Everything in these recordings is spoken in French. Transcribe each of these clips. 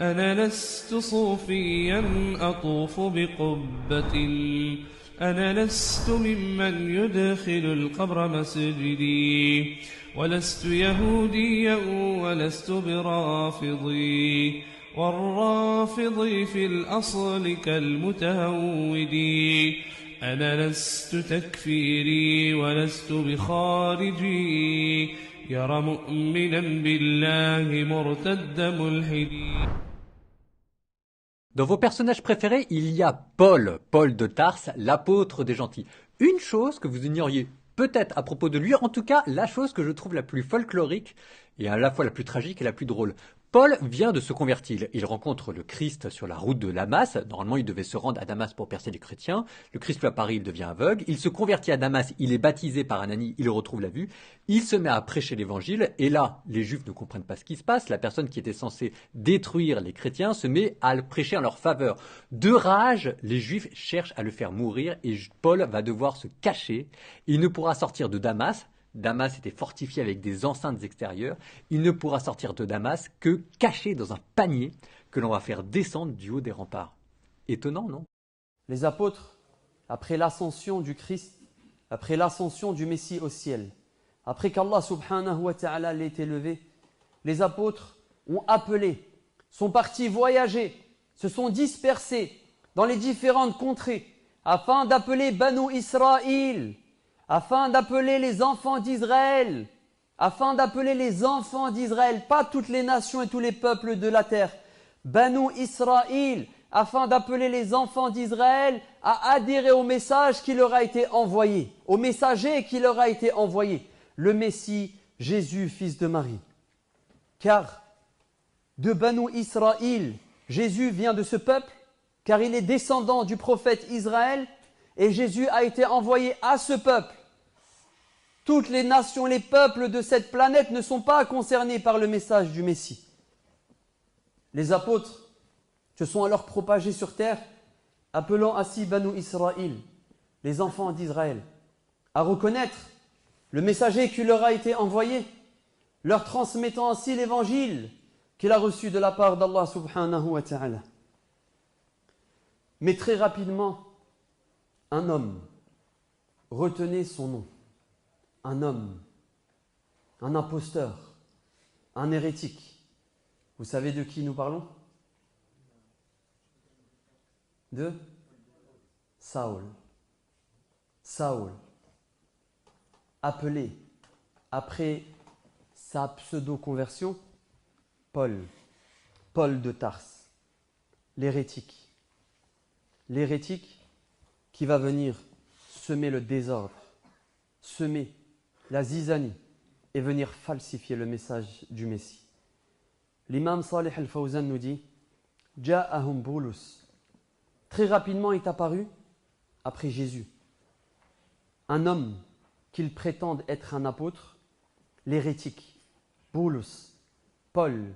أنا لست صوفيا أطوف بقبة أنا لست ممن يدخل القبر مسجدي ولست يهوديا ولست برافضي والرافضي في الأصل كالمتهودي أنا لست تكفيري ولست بخارجي يرى مؤمنا بالله مرتد ملحدي. Dans vos personnages préférés, il y a Paul, Paul de Tarse, l'apôtre des gentils. Une chose que vous ignoriez peut-être à propos de lui, en tout cas la chose que je trouve la plus folklorique et à la fois la plus tragique et la plus drôle. Paul vient de se convertir. Il rencontre le Christ sur la route de Damas. Normalement, il devait se rendre à Damas pour percer les chrétiens. Le Christ lui apparaît, il devient aveugle. Il se convertit à Damas, il est baptisé par Ananie, il retrouve la vue. Il se met à prêcher l'évangile. Et là, les Juifs ne comprennent pas ce qui se passe. La personne qui était censée détruire les chrétiens se met à le prêcher en leur faveur. De rage, les Juifs cherchent à le faire mourir et Paul va devoir se cacher. Il ne pourra sortir de Damas. Damas était fortifié avec des enceintes extérieures. Il ne pourra sortir de Damas que caché dans un panier que l'on va faire descendre du haut des remparts. Étonnant, non? Les apôtres, après l'ascension du Christ, après l'ascension du Messie au ciel, après qu'Allah subhanahu wa ta'ala l'ait élevé, les apôtres ont appelé, sont partis voyager, se sont dispersés dans les différentes contrées afin d'appeler Banu Israël, afin d'appeler les enfants d'Israël, pas toutes les nations et tous les peuples de la terre, Banu Israël, afin d'appeler les enfants d'Israël à adhérer au message qui leur a été envoyé, au messager qui leur a été envoyé, le Messie, Jésus, fils de Marie. Car de Banu Israël, Jésus vient de ce peuple, car il est descendant du prophète Israël, et Jésus a été envoyé à ce peuple. Toutes les nations, les peuples de cette planète ne sont pas concernés par le message du Messie. Les apôtres se sont alors propagés sur terre, appelant ainsi Banu Israël, les enfants d'Israël, à reconnaître le messager qui leur a été envoyé, leur transmettant ainsi l'évangile qu'il a reçu de la part d'Allah subhanahu wa ta'ala. Mais très rapidement, un homme, retenez son nom, un homme, un imposteur, un hérétique. Vous savez de qui nous parlons? De Saül. Saül, appelé après sa pseudo-conversion, Paul de Tarse, l'hérétique. L'hérétique qui va venir semer le désordre, semer la zizanie et venir falsifier le message du Messie. L'imam Salih al-Fawzan nous dit « Ja'ahum Boulus » Très rapidement est apparu, après Jésus, un homme qu'il prétende être un apôtre, l'hérétique, Boulus, Paul,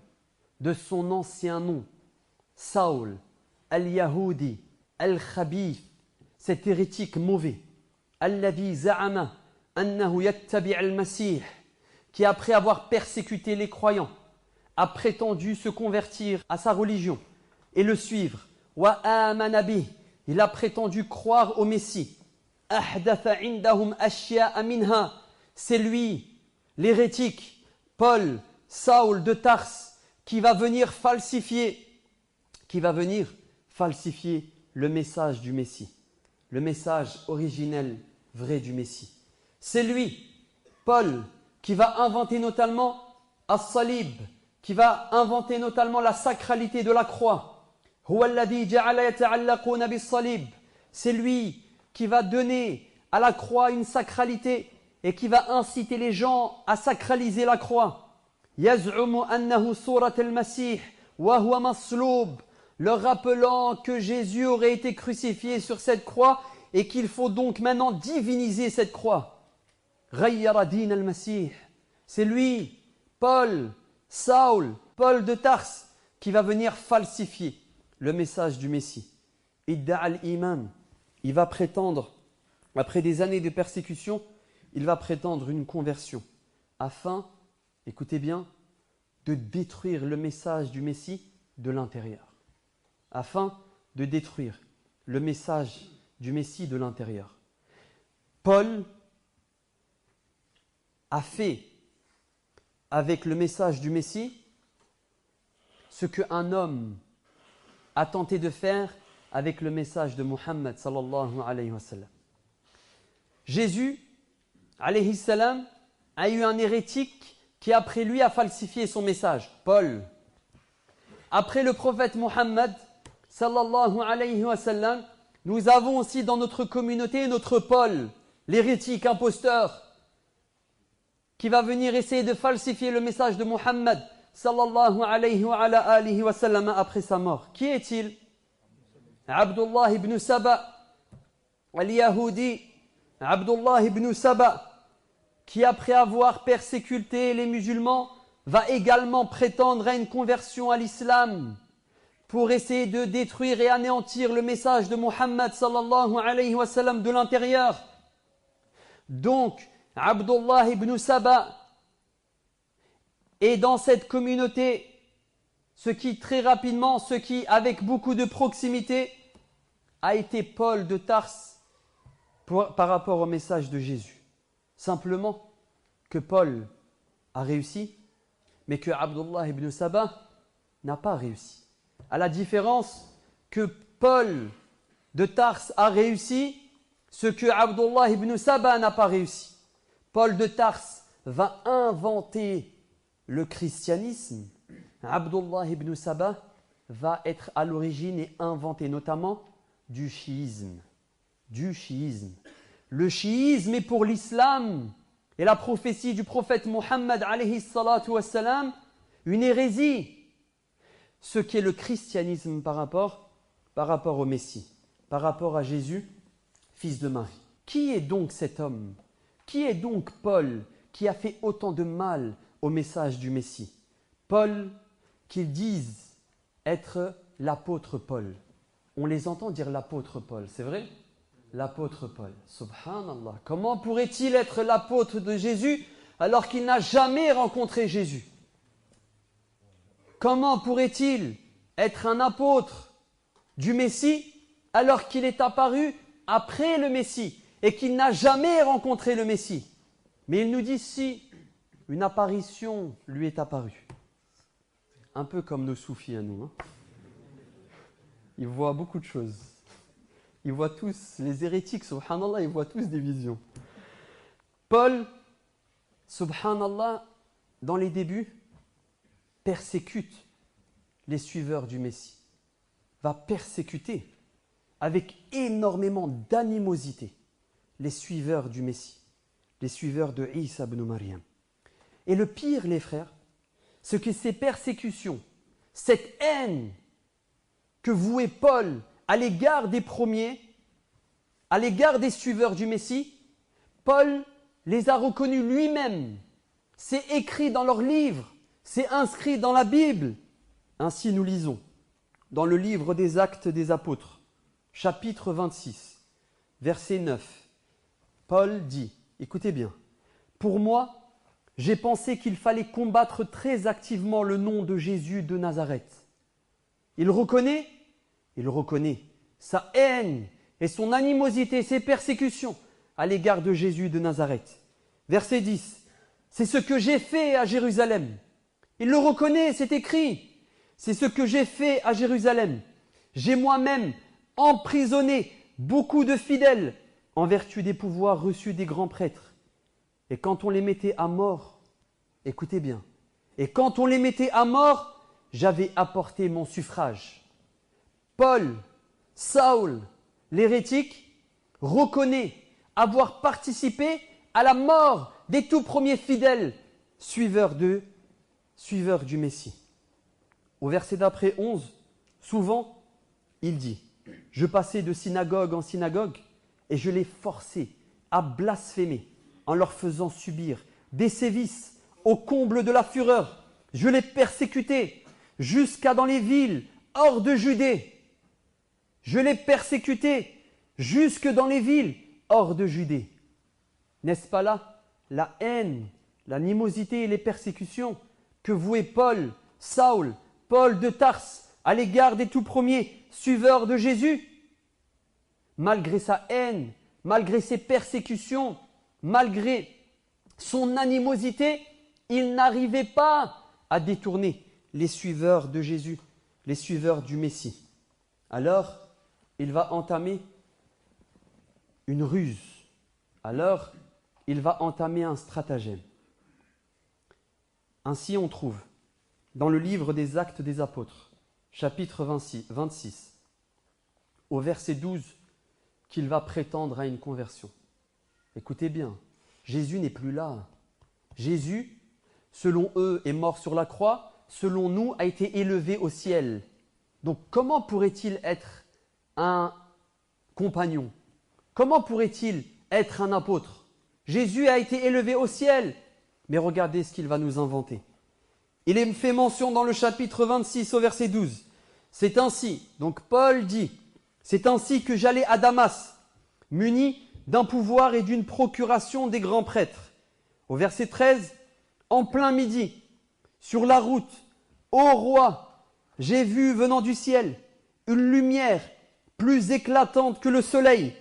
de son ancien nom, Saul, al-Yahudi, al-Khabith, cet hérétique mauvais, alladhi za'ama annahu yattabi' al-Masih, qui après avoir persécuté les croyants, a prétendu se convertir à sa religion et le suivre. Wa amana bih, il a prétendu croire au Messie. Ahdatha indahum ashya'a minha, c'est lui, l'hérétique, Paul, Saul de Tarse, qui va venir falsifier le message du Messie, le message originel, vrai du Messie. C'est lui, Paul, qui va inventer notamment as-salib, qui va inventer notamment la sacralité de la croix. C'est lui qui va donner à la croix une sacralité et qui va inciter les gens à sacraliser la croix. Leur rappelant que Jésus aurait été crucifié sur cette croix et qu'il faut donc maintenant diviniser cette croix. C'est lui, Paul, Saul, Paul de Tarse, qui va venir falsifier le message du Messie. Idda al-Iman, il va prétendre, après des années de persécution, il va prétendre une conversion afin, écoutez bien, de détruire le message du Messie de l'intérieur, afin de détruire le message du Messie de l'intérieur. Paul a fait avec le message du Messie ce qu'un homme a tenté de faire avec le message de Muhammad sallallahu alayhi wa sallam. Jésus alayhi salam a eu un hérétique qui après lui a falsifié son message, Paul. Après le prophète Muhammad sallallahu alayhi wa sallam, nous avons aussi dans notre communauté notre Paul, l'hérétique imposteur, qui va venir essayer de falsifier le message de Muhammad sallallahu alayhi wa ala alihi wa sallam après sa mort. Qui est-il? Abdullah ibn Saba, al-Yahudi, Abdullah ibn Saba, qui après avoir persécuté les musulmans, va également prétendre à une conversion à l'islam pour essayer de détruire et anéantir le message de Muhammad sallallahu alayhi wa sallam de l'intérieur. Donc, Abdullah ibn Saba est dans cette communauté, ce qui avec beaucoup de proximité a été Paul de Tars par rapport au message de Jésus. Simplement que Paul a réussi, mais que Abdullah ibn Saba n'a pas réussi. À la différence que Paul de Tars a réussi, ce que Abdullah ibn Saba n'a pas réussi. Paul de Tars va inventer le christianisme. Abdullah ibn Saba va être à l'origine et inventer notamment du chiisme. Du chiisme. Le chiisme est pour l'islam et la prophétie du prophète Muhammad alayhi salatu wassalam une hérésie. Ce qu'est le christianisme par rapport au Messie, par rapport à Jésus, fils de Marie. Qui est donc cet homme? Qui est donc Paul qui a fait autant de mal au message du Messie? Paul, qu'ils disent être l'apôtre Paul. On les entend dire l'apôtre Paul, c'est vrai? L'apôtre Paul. Subhanallah. Comment pourrait-il être l'apôtre de Jésus alors qu'il n'a jamais rencontré Jésus? Comment pourrait-il être un apôtre du Messie alors qu'il est apparu après le Messie et qu'il n'a jamais rencontré le Messie? Mais il nous dit si une apparition lui est apparue. Un peu comme nos soufis à nous. Ils voient beaucoup de choses. Ils voient tous, les hérétiques, subhanallah, ils voient tous des visions. Paul, subhanallah, dans les débuts, persécute les suiveurs du Messie. Va persécuter avec énormément d'animosité les suiveurs du Messie, les suiveurs de Isa ibn Maryam. Et le pire, les frères, c'est que ces persécutions, cette haine que vouait Paul à l'égard des premiers, à l'égard des suiveurs du Messie, Paul les a reconnus lui-même. C'est écrit dans leurs livres, c'est inscrit dans la Bible. Ainsi nous lisons dans le livre des Actes des Apôtres, chapitre 26, verset 9. Paul dit, écoutez bien, « Pour moi, j'ai pensé qu'il fallait combattre très activement le nom de Jésus de Nazareth. » Il reconnaît sa haine et son animosité, ses persécutions à l'égard de Jésus de Nazareth. Verset 10. C'est ce que j'ai fait à Jérusalem. Il le reconnaît, c'est écrit. C'est ce que j'ai fait à Jérusalem. J'ai moi-même emprisonné beaucoup de fidèles en vertu des pouvoirs reçus des grands prêtres. Et quand on les mettait à mort, écoutez bien, et quand on les mettait à mort, j'avais apporté mon suffrage. Paul, Saul, l'hérétique, reconnaît avoir participé à la mort des tout premiers fidèles suiveurs du Messie. Au verset d'après 11, souvent, il dit « Je passais de synagogue en synagogue et je les forçais à blasphémer en leur faisant subir des sévices au comble de la fureur. Je les persécutais jusqu'à dans les villes hors de Judée. Je les persécutais jusque dans les villes hors de Judée. » N'est-ce pas là la haine, l'animosité et les persécutions que vouait Paul, Saul, Paul de Tars à l'égard des tout premiers suiveurs de Jésus. Malgré sa haine, malgré ses persécutions, malgré son animosité, il n'arrivait pas à détourner les suiveurs de Jésus, les suiveurs du Messie. Alors, il va entamer une ruse. Alors, il va entamer un stratagème. Ainsi, on trouve dans le livre des Actes des Apôtres, chapitre 26, au verset 12, qu'il va prétendre à une conversion. Écoutez bien, Jésus n'est plus là. Jésus, selon eux, est mort sur la croix, selon nous, a été élevé au ciel. Donc, comment pourrait-il être un compagnon? Comment pourrait-il être un apôtre? Jésus a été élevé au ciel. Mais regardez ce qu'il va nous inventer. Il est fait mention dans le chapitre 26 au verset 12. C'est ainsi, donc Paul dit, c'est ainsi que j'allais à Damas, muni d'un pouvoir et d'une procuration des grands prêtres. Au verset 13, en plein midi, sur la route, ô roi, j'ai vu venant du ciel une lumière plus éclatante que le soleil,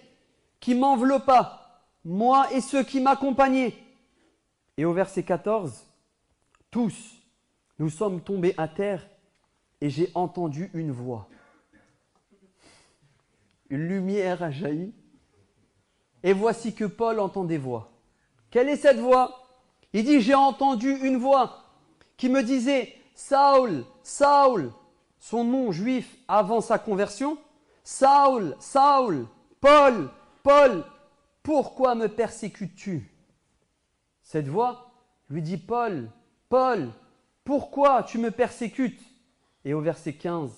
qui m'enveloppa, moi et ceux qui m'accompagnaient. Et au verset 14, tous, nous sommes tombés à terre et j'ai entendu une voix. Une lumière a jailli. Et voici que Paul entend des voix. Quelle est cette voix? Il dit, j'ai entendu une voix qui me disait, Saül, Saül, son nom juif avant sa conversion, Saül, Saül, Paul, Paul, pourquoi me persécutes-tu? Cette voix lui dit, Paul, Paul, pourquoi tu me persécutes? Et au verset 15,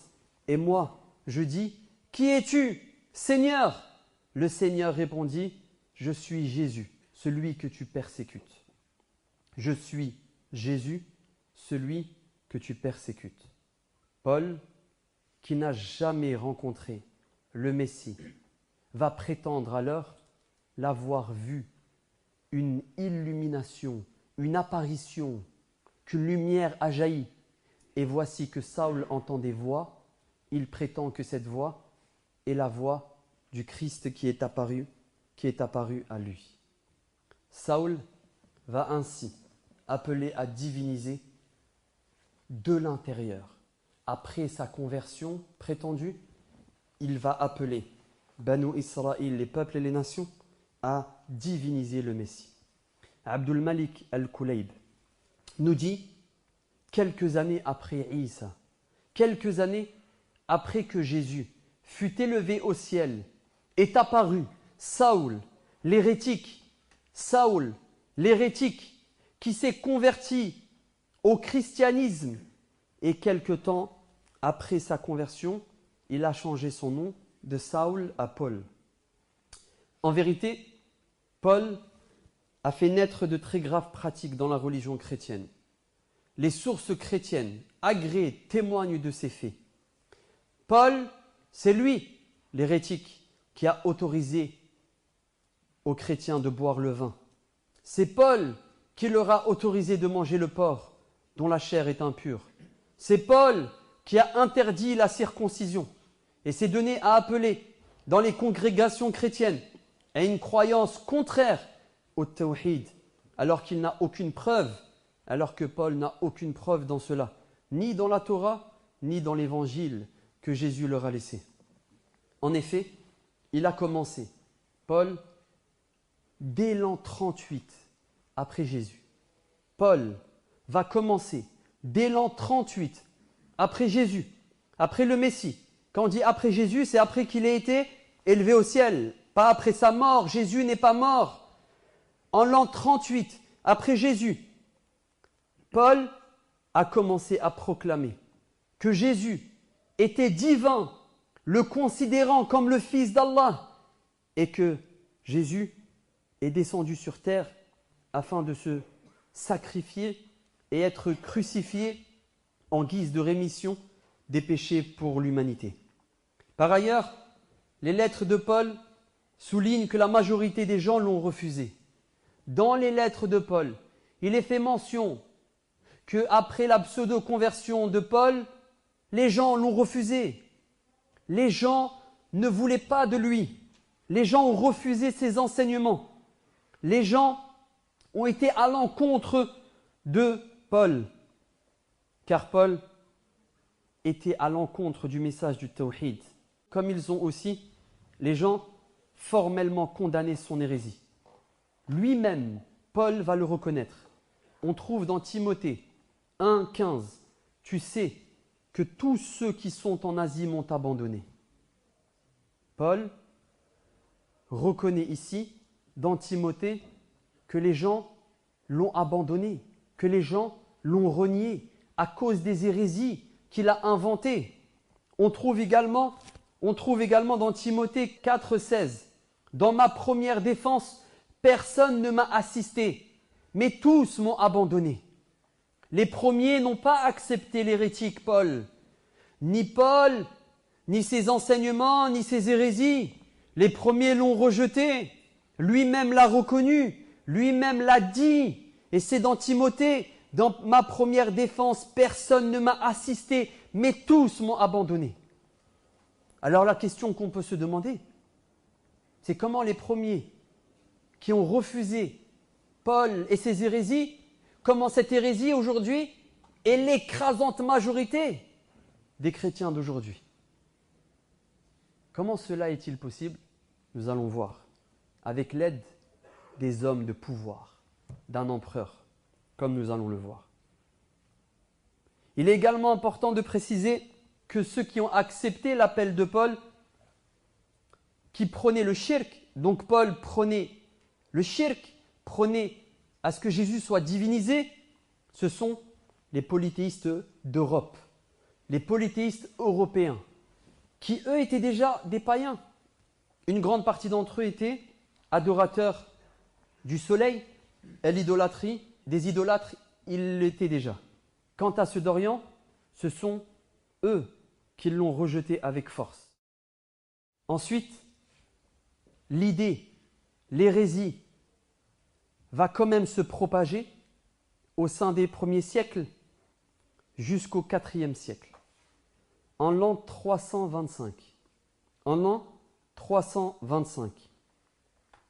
et moi, je dis, qui es-tu, Seigneur? Le Seigneur répondit, je suis Jésus, celui que tu persécutes. Je suis Jésus, celui que tu persécutes. Paul, qui n'a jamais rencontré le Messie, va prétendre alors l'avoir vu, une illumination, une apparition, qu'une lumière a jailli. Et voici que Saül entend des voix, il prétend que cette voix est la voix du Christ qui est apparu à lui. Saül va ainsi appeler à diviniser de l'intérieur. Après sa conversion prétendue, il va appeler Banu Israël, les peuples et les nations, à diviniser le Messie. Abdul Malik al-Kulayb nous dit, quelques années après Isa, quelques années après que Jésus fut élevé au ciel, est apparu Saül, l'hérétique, qui s'est converti au christianisme, et quelque temps après sa conversion, il a changé son nom de Saül à Paul. En vérité, Paul a fait naître de très graves pratiques dans la religion chrétienne. Les sources chrétiennes agréées témoignent de ces faits. Paul, c'est lui, l'hérétique, qui a autorisé aux chrétiens de boire le vin. C'est Paul qui leur a autorisé de manger le porc, dont la chair est impure. C'est Paul qui a interdit la circoncision et s'est donné à appeler dans les congrégations chrétiennes à une croyance contraire au tawhid, alors qu'il n'a aucune preuve, alors que Paul n'a aucune preuve dans cela, ni dans la Torah, ni dans l'évangile que Jésus leur a laissé. En effet, il a commencé, Paul, dès l'an 38 après Jésus. Paul va commencer dès l'an 38 après Jésus, après le Messie. Quand on dit après Jésus, c'est après qu'il ait été élevé au ciel, pas après sa mort. Jésus n'est pas mort. En l'an 38 après Jésus, Paul a commencé à proclamer que Jésus était divin, le considérant comme le Fils d'Allah, et que Jésus est descendu sur terre afin de se sacrifier et être crucifié en guise de rémission des péchés pour l'humanité. Par ailleurs, les lettres de Paul soulignent que la majorité des gens l'ont refusé. Dans les lettres de Paul, il est fait mention qu'après la pseudo-conversion de Paul, Les gens l'ont refusé. Les gens ne voulaient pas de lui. Les gens ont refusé ses enseignements. Les gens ont été à l'encontre de Paul. Car Paul était à l'encontre du message du Tawhid. Comme ils ont aussi, les gens, formellement condamné son hérésie. Lui-même, Paul va le reconnaître. On trouve dans Timothée 1,15 « Tu sais que tous ceux qui sont en Asie m'ont abandonné. » Paul reconnaît ici, dans Timothée, que les gens l'ont abandonné, que les gens l'ont renié à cause des hérésies qu'il a inventées. On trouve également dans Timothée 4,16 « Dans ma première défense, personne ne m'a assisté, mais tous m'ont abandonné. » Les premiers n'ont pas accepté l'hérétique Paul, ni ses enseignements, ni ses hérésies. Les premiers l'ont rejeté, lui-même l'a reconnu, lui-même l'a dit. Et c'est dans Timothée, dans ma première défense, personne ne m'a assisté, mais tous m'ont abandonné. Alors la question qu'on peut se demander, c'est comment les premiers qui ont refusé Paul et ses hérésies, comment cette hérésie aujourd'hui est l'écrasante majorité des chrétiens d'aujourd'hui. Comment cela est-il possible? Nous allons voir, avec l'aide des hommes de pouvoir, d'un empereur, comme nous allons le voir. Il est également important de préciser que ceux qui ont accepté l'appel de Paul, qui prônaient le shirk, donc Paul prônait le shirk, prônait à ce que Jésus soit divinisé, ce sont les polythéistes d'Europe, les polythéistes européens, qui eux étaient déjà des païens. Une grande partie d'entre eux étaient adorateurs du soleil, et l'idolâtrie, des idolâtres, ils l'étaient déjà. Quant à ceux d'Orient, ce sont eux qui l'ont rejeté avec force. Ensuite, l'idée, l'hérésie, va quand même se propager au sein des premiers siècles jusqu'au IVe siècle. En l'an 325,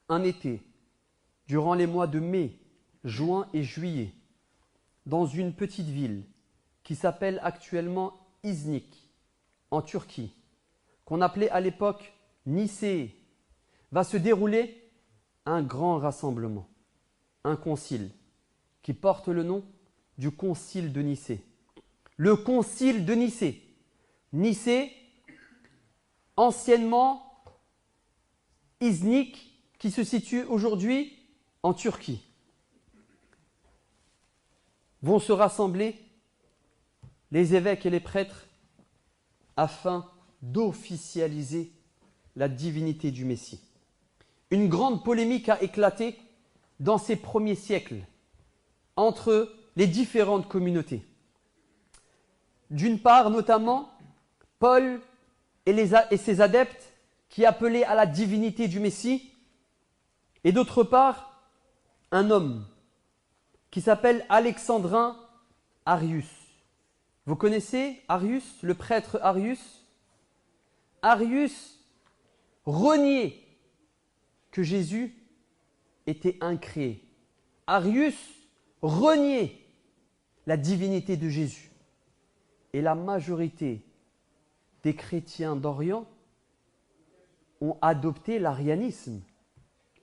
un été, durant les mois de mai, juin et juillet, dans une petite ville qui s'appelle actuellement İznik, en Turquie, qu'on appelait à l'époque Nicée, va se dérouler un grand rassemblement, un concile, qui porte le nom du concile de Nicée. Le concile de Nicée. Nicée, anciennement İznik, qui se situe aujourd'hui en Turquie. Vont se rassembler les évêques et les prêtres afin d'officialiser la divinité du Messie. Une grande polémique a éclaté dans ces premiers siècles entre les différentes communautés. D'une part, notamment, Paul et ses adeptes qui appelaient à la divinité du Messie, et d'autre part, un homme qui s'appelle Alexandrin Arius. Vous connaissez Arius, le prêtre Arius? Arius reniait que Jésus était incréé. Arius reniait la divinité de Jésus. Et la majorité des chrétiens d'Orient ont adopté l'arianisme,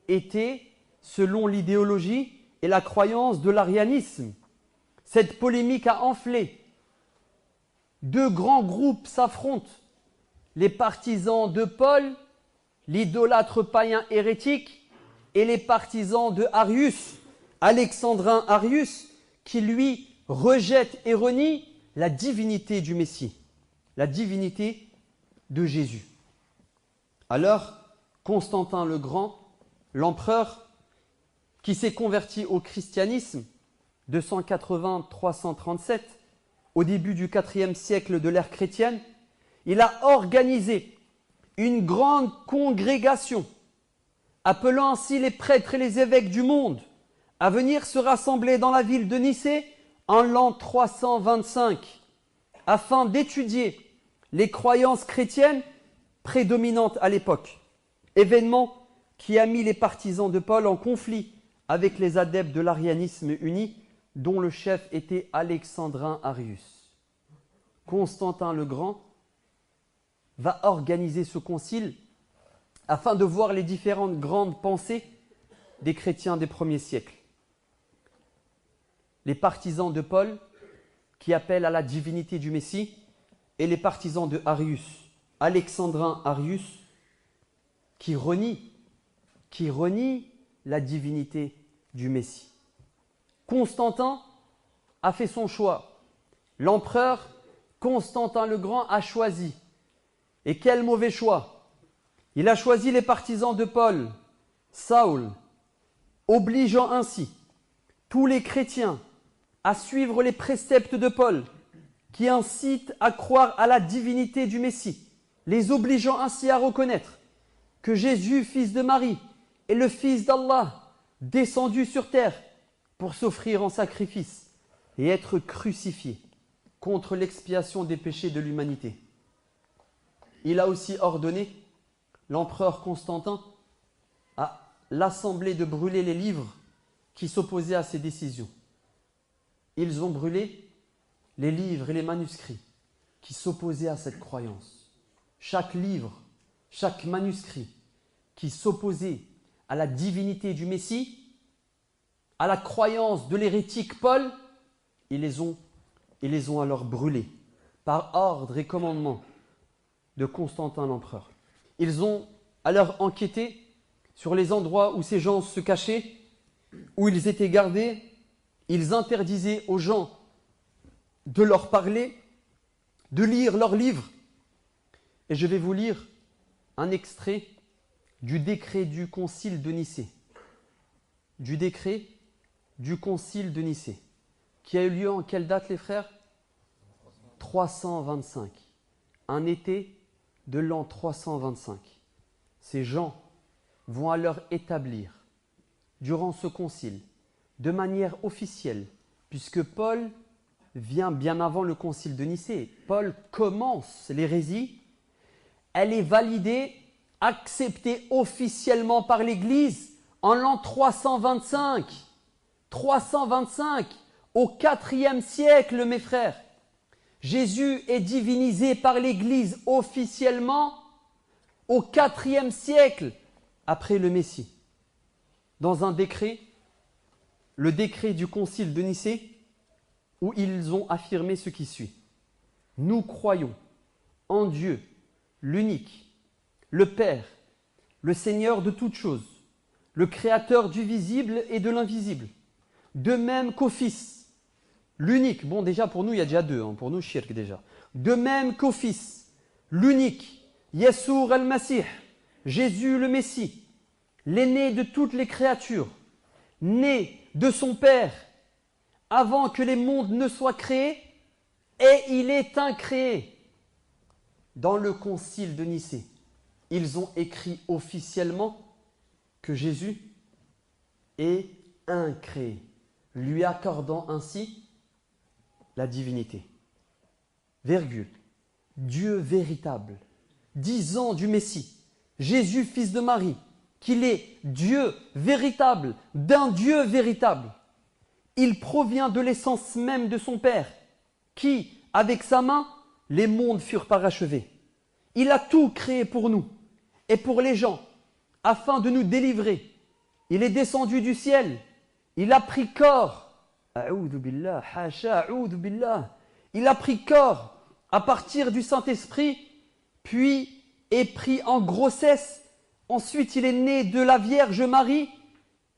étaient, selon l'idéologie et la croyance de l'arianisme. Cette polémique a enflé. Deux grands groupes s'affrontent. Les partisans de Paul, l'idolâtre païen hérétique, et les partisans de Arius, Alexandrin Arius, qui lui rejette et renie la divinité du Messie, la divinité de Jésus. Alors, Constantin le Grand, l'empereur, qui s'est converti au christianisme 280-337, au début du IVe siècle de l'ère chrétienne, il a organisé une grande congrégation, appelant ainsi les prêtres et les évêques du monde à venir se rassembler dans la ville de Nicée en l'an 325, afin d'étudier les croyances chrétiennes prédominantes à l'époque. Événement qui a mis les partisans de Paul en conflit avec les adeptes de l'arianisme uni, dont le chef était Alexandrin Arius. Constantin le Grand va organiser ce concile afin de voir les différentes grandes pensées des chrétiens des premiers siècles. Les partisans de Paul qui appellent à la divinité du Messie et les partisans de Arius, Alexandrin Arius, qui renie la divinité du Messie. Constantin a fait son choix. L'empereur Constantin le Grand a choisi. Et quel mauvais choix! Il a choisi les partisans de Paul, Saül, obligeant ainsi tous les chrétiens à suivre les préceptes de Paul, qui incitent à croire à la divinité du Messie, les obligeant ainsi à reconnaître que Jésus, fils de Marie, est le Fils d'Allah, descendu sur terre pour s'offrir en sacrifice et être crucifié contre l'expiation des péchés de l'humanité. Il a aussi ordonné, l'empereur Constantin, à l'assemblée de brûler les livres qui s'opposaient à ses décisions. Ils ont brûlé les livres et les manuscrits qui s'opposaient à cette croyance. Chaque livre, chaque manuscrit qui s'opposait à la divinité du Messie, à la croyance de l'hérétique Paul, ils les ont alors brûlés par ordre et commandement de Constantin l'empereur. Ils ont alors enquêté sur les endroits où ces gens se cachaient, où ils étaient gardés. Ils interdisaient aux gens de leur parler, de lire leurs livres. Et je vais vous lire un extrait du décret du concile de Nicée. Du décret du concile de Nicée, qui a eu lieu en quelle date, les frères? 325. Un été de l'an 325. Ces gens vont alors établir, durant ce concile, de manière officielle, puisque Paul vient bien avant le concile de Nicée. Paul commence l'hérésie, elle est validée, acceptée officiellement par l'Église en l'an 325. 325, au IVe siècle, mes frères. Jésus est divinisé par l'Église officiellement au IVe siècle après le Messie. Dans un décret, le décret du concile de Nicée, où ils ont affirmé ce qui suit. Nous croyons en Dieu, l'unique, le Père, le Seigneur de toutes choses, le Créateur du visible et de l'invisible, de même qu'au Fils, l'unique. Bon, déjà pour nous, il y a déjà deux, pour nous, shirk déjà. De même qu'au Fils, l'unique, Yessour al-Masih, Jésus le Messie, l'aîné de toutes les créatures, né de son Père, avant que les mondes ne soient créés, et il est incréé. Dans le concile de Nicée, ils ont écrit officiellement que Jésus est incréé, lui accordant ainsi la divinité. Virgule. Dieu véritable, disant du Messie, Jésus, fils de Marie, qu'il est Dieu véritable, d'un Dieu véritable. Il provient de l'essence même de son Père, qui, avec sa main, les mondes furent parachevés. Il a tout créé pour nous et pour les gens, afin de nous délivrer. Il est descendu du ciel, il a pris corps. A'oudhu billah, hasha, a'oudhu billah. Il a pris corps à partir du Saint-Esprit, puis est pris en grossesse. Ensuite, il est né de la Vierge Marie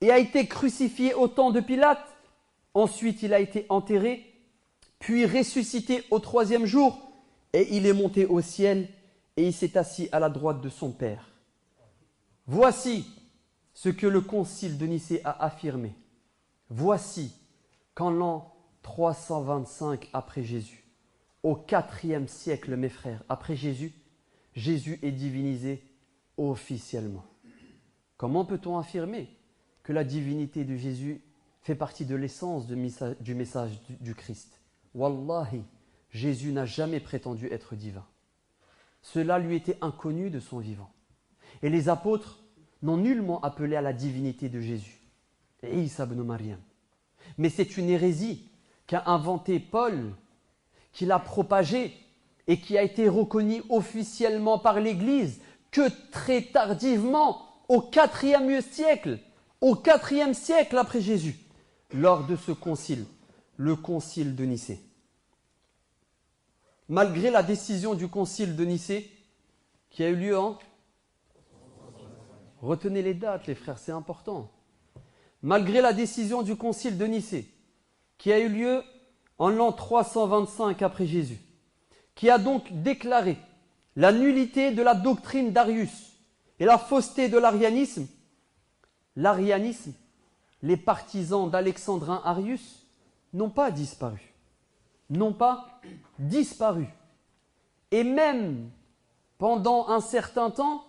et a été crucifié au temps de Pilate. Ensuite, il a été enterré, puis ressuscité au 3e jour, et il est monté au ciel, et il s'est assis à la droite de son Père. Voici ce que le concile de Nicée a affirmé. Voici qu'en l'an 325 après Jésus, au 4e siècle, mes frères, après Jésus, Jésus est divinisé officiellement. Comment peut-on affirmer que la divinité de Jésus fait partie de l'essence du message du Christ? Wallahi, Jésus n'a jamais prétendu être divin. Cela lui était inconnu de son vivant. Et les apôtres n'ont nullement appelé à la divinité de Jésus, Isa ibn Maryam. Mais c'est une hérésie qu'a inventée Paul, qui l'a propagée et qui a été reconnue officiellement par l'Église que très tardivement, au IVe siècle, après Jésus, lors de ce concile, le concile de Nicée. Malgré la décision du concile de Nicée, qui a eu lieu en... Retenez les dates, les frères, c'est important. Malgré la décision du concile de Nicée, qui a eu lieu en l'an 325 après Jésus, qui a donc déclaré la nullité de la doctrine d'Arius et la fausseté de l'arianisme, les partisans d'Alexandrin Arius n'ont pas disparu. Et même pendant un certain temps,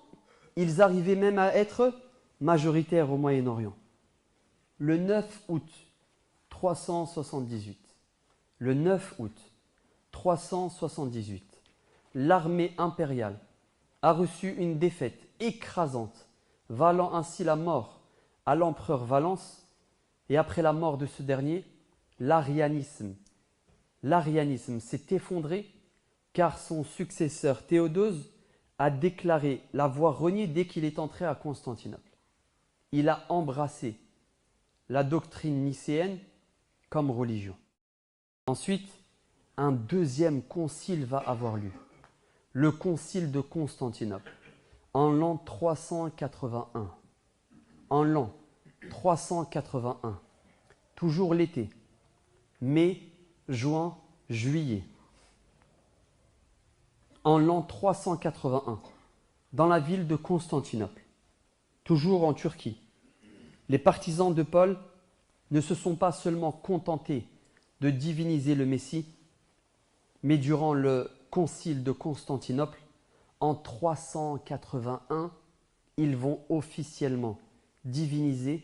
ils arrivaient même à être majoritaires au Moyen-Orient. Le 9 août 378, l'armée impériale a reçu une défaite écrasante, valant ainsi la mort à l'empereur Valens, et après la mort de ce dernier, l'arianisme s'est effondré car son successeur Théodose a déclaré l'avoir renié dès qu'il est entré à Constantinople. Il a embrassé la doctrine nicéenne comme religion. Ensuite, un deuxième concile va avoir lieu, le concile de Constantinople, en l'an 381. Toujours l'été, mai, juin, juillet. En l'an 381, dans la ville de Constantinople, toujours en Turquie, les partisans de Paul ne se sont pas seulement contentés de diviniser le Messie, mais durant le concile de Constantinople, en 381, ils vont officiellement diviniser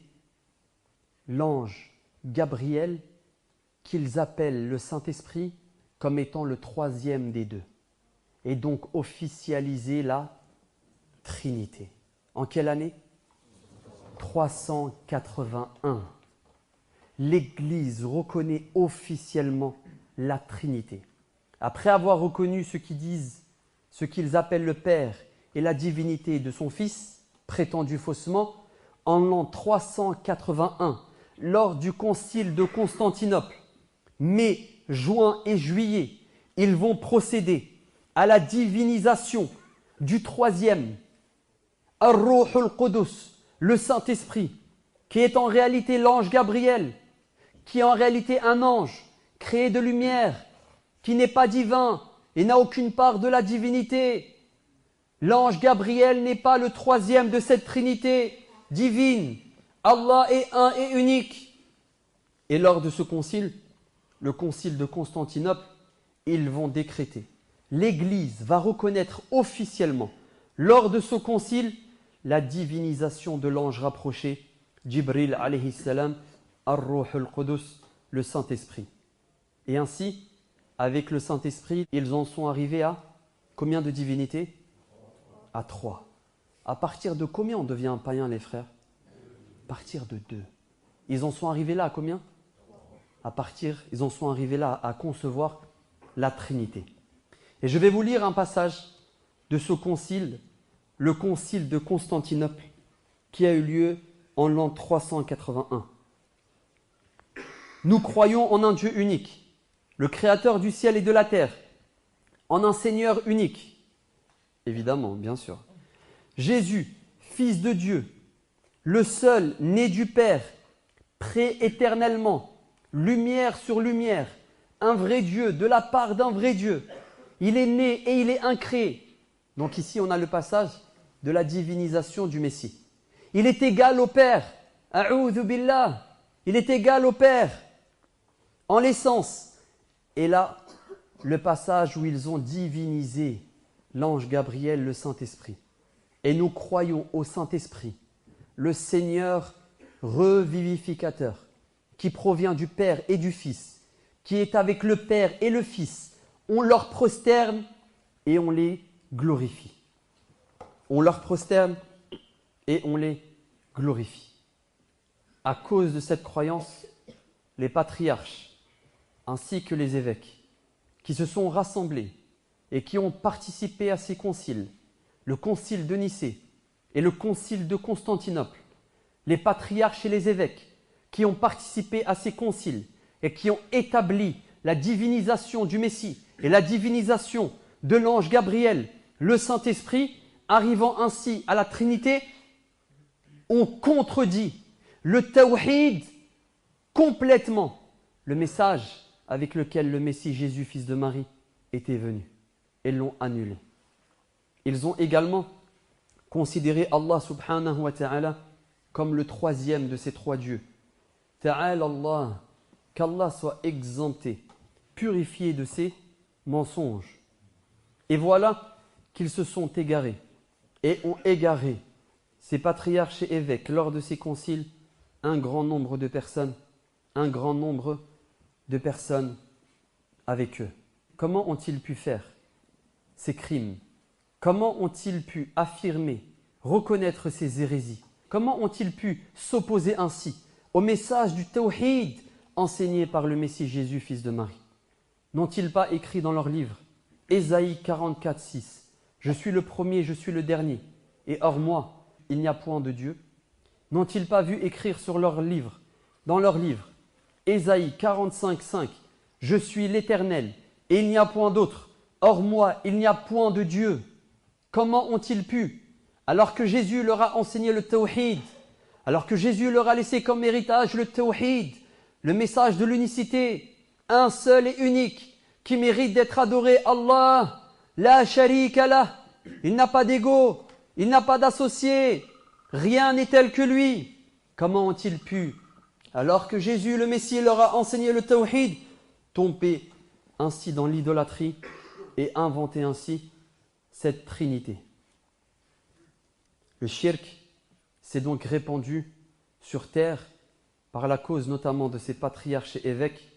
l'ange Gabriel, qu'ils appellent le Saint-Esprit, comme étant le troisième des deux. Et donc officialiser la Trinité. En quelle année ? 381. L'Église reconnaît officiellement la Trinité. Après avoir reconnu ce qu'ils appellent le Père et la divinité de son Fils, prétendu faussement, en l'an 381, lors du concile de Constantinople, mai, juin et juillet, ils vont procéder à la divinisation du troisième, Ar-Ruh al-Qudus, le Saint-Esprit, qui est en réalité l'ange Gabriel, qui est en réalité un ange créé de lumière, qui n'est pas divin et n'a aucune part de la divinité. L'ange Gabriel n'est pas le troisième de cette trinité divine. Allah est un et unique. Et lors de ce concile, le concile de Constantinople, ils vont décréter. L'Église va reconnaître officiellement, lors de ce concile, la divinisation de l'ange rapproché, Jibril alayhi salam, Ar-Ruh al-Qudus, le Saint-Esprit. Et ainsi, avec le Saint-Esprit, ils en sont arrivés à combien de divinités ? À 3. À partir de combien on devient un païen, les frères ? À partir de 2. Ils en sont arrivés là à combien ? Ils en sont arrivés là à concevoir la Trinité. Et je vais vous lire un passage de ce concile, le concile de Constantinople, qui a eu lieu en l'an 381. Nous croyons en un Dieu unique, le Créateur du ciel et de la terre, en un Seigneur unique, évidemment, bien sûr. Jésus, Fils de Dieu, le seul né du Père, prééternellement, lumière sur lumière, un vrai Dieu, de la part d'un vrai Dieu. Il est né et il est incréé. Donc ici, on a le passage de la divinisation du Messie. Il est égal au Père. A'udhu billah. Il est égal au Père en l'essence. Et là, le passage où ils ont divinisé l'ange Gabriel, le Saint-Esprit. Et nous croyons au Saint-Esprit, le Seigneur revivificateur, qui provient du Père et du Fils, qui est avec le Père et le Fils, on leur prosterne et on les glorifie. On leur prosterne et on les glorifie. À cause de cette croyance, les patriarches ainsi que les évêques qui se sont rassemblés et qui ont participé à ces conciles, le concile de Nicée et le concile de Constantinople, les patriarches et les évêques qui ont participé à ces conciles et qui ont établi la divinisation du Messie et la divinisation de l'ange Gabriel, le Saint-Esprit, arrivant ainsi à la Trinité, ont contredit le tawhid complètement, le message avec lequel le Messie Jésus, fils de Marie, était venu, et l'ont annulé. Ils ont également considéré Allah subhanahu wa ta'ala comme le troisième de ces trois dieux. Ta'ala Allah, qu'Allah soit exempté, purifié de ses mensonges. Et voilà qu'ils se sont égarés et ont égaré ces patriarches et évêques lors de ces conciles un grand nombre de personnes avec eux. Comment ont-ils pu faire ces crimes? Comment ont-ils pu affirmer, reconnaître ces hérésies? Comment ont-ils pu s'opposer ainsi au message du tawhid enseigné par le Messie Jésus, fils de Marie? N'ont-ils pas écrit dans leur livre, Ésaïe 44, 6, « Je suis le premier, je suis le dernier, et hors moi, il n'y a point de Dieu » N'ont-ils pas vu écrire dans leur livre, Ésaïe 45, 5, « Je suis l'Éternel, et il n'y a point d'autre, hors moi, il n'y a point de Dieu » Comment ont-ils pu, alors que Jésus leur a enseigné le tawhid, alors que Jésus leur a laissé comme héritage le tawhid, le message de l'unicité, un seul et unique, qui mérite d'être adoré, Allah, la sharika lah, il n'a pas d'égo, il n'a pas d'associé, rien n'est tel que lui. Comment ont-ils pu, alors que Jésus le Messie leur a enseigné le tawhid, tomber ainsi dans l'idolâtrie et inventer ainsi cette trinité? Le shirk s'est donc répandu sur terre par la cause notamment de ces patriarches et évêques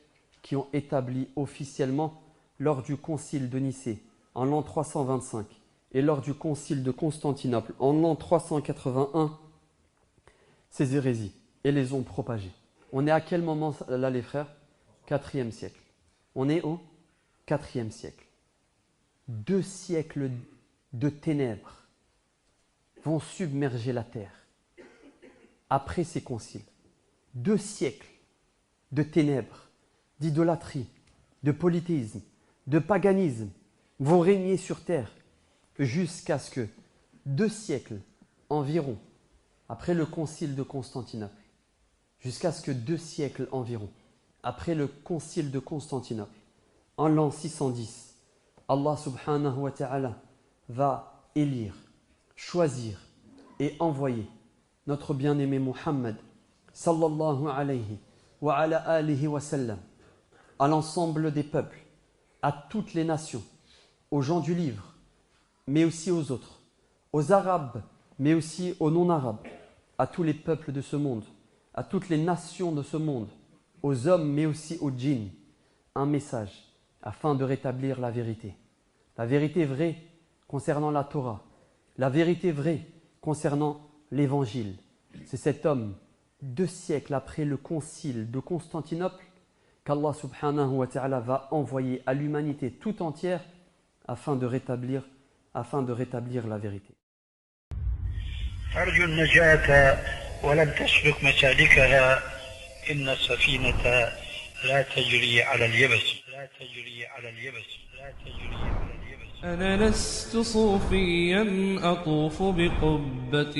qui ont établi officiellement lors du concile de Nicée en l'an 325 et lors du concile de Constantinople en l'an 381 ces hérésies et les ont propagées. On est à quel moment là les frères? 4e siècle. On est au 4e siècle. 2 siècles de ténèbres vont submerger la terre après ces conciles. 2 siècles de ténèbres, d'idolâtrie, de polythéisme, de paganisme vont régner sur terre jusqu'à ce que 2 siècles environ après le concile de Constantinople, jusqu'à ce que 2 siècles environ après le concile de Constantinople, en l'an 610, Allah subhanahu wa ta'ala va élire, choisir et envoyer notre bien-aimé Muhammad sallallahu alayhi wa ala alihi wa sallam à l'ensemble des peuples, à toutes les nations, aux gens du livre, mais aussi aux autres, aux Arabes, mais aussi aux non-Arabes, à tous les peuples de ce monde, à toutes les nations de ce monde, aux hommes, mais aussi aux djinns, un message afin de rétablir la vérité vraie concernant la Torah, la vérité vraie concernant l'Évangile. C'est cet homme, 2 siècles après le concile de Constantinople, qu'Allah subhanahu wa ta'ala va envoyer à l'humanité tout entière afin de rétablir la vérité. أرجو النجاة ولن تسلك مسالكها إن السفينة لا تجري على اليبس أنا لست صوفيا أطوف بقبة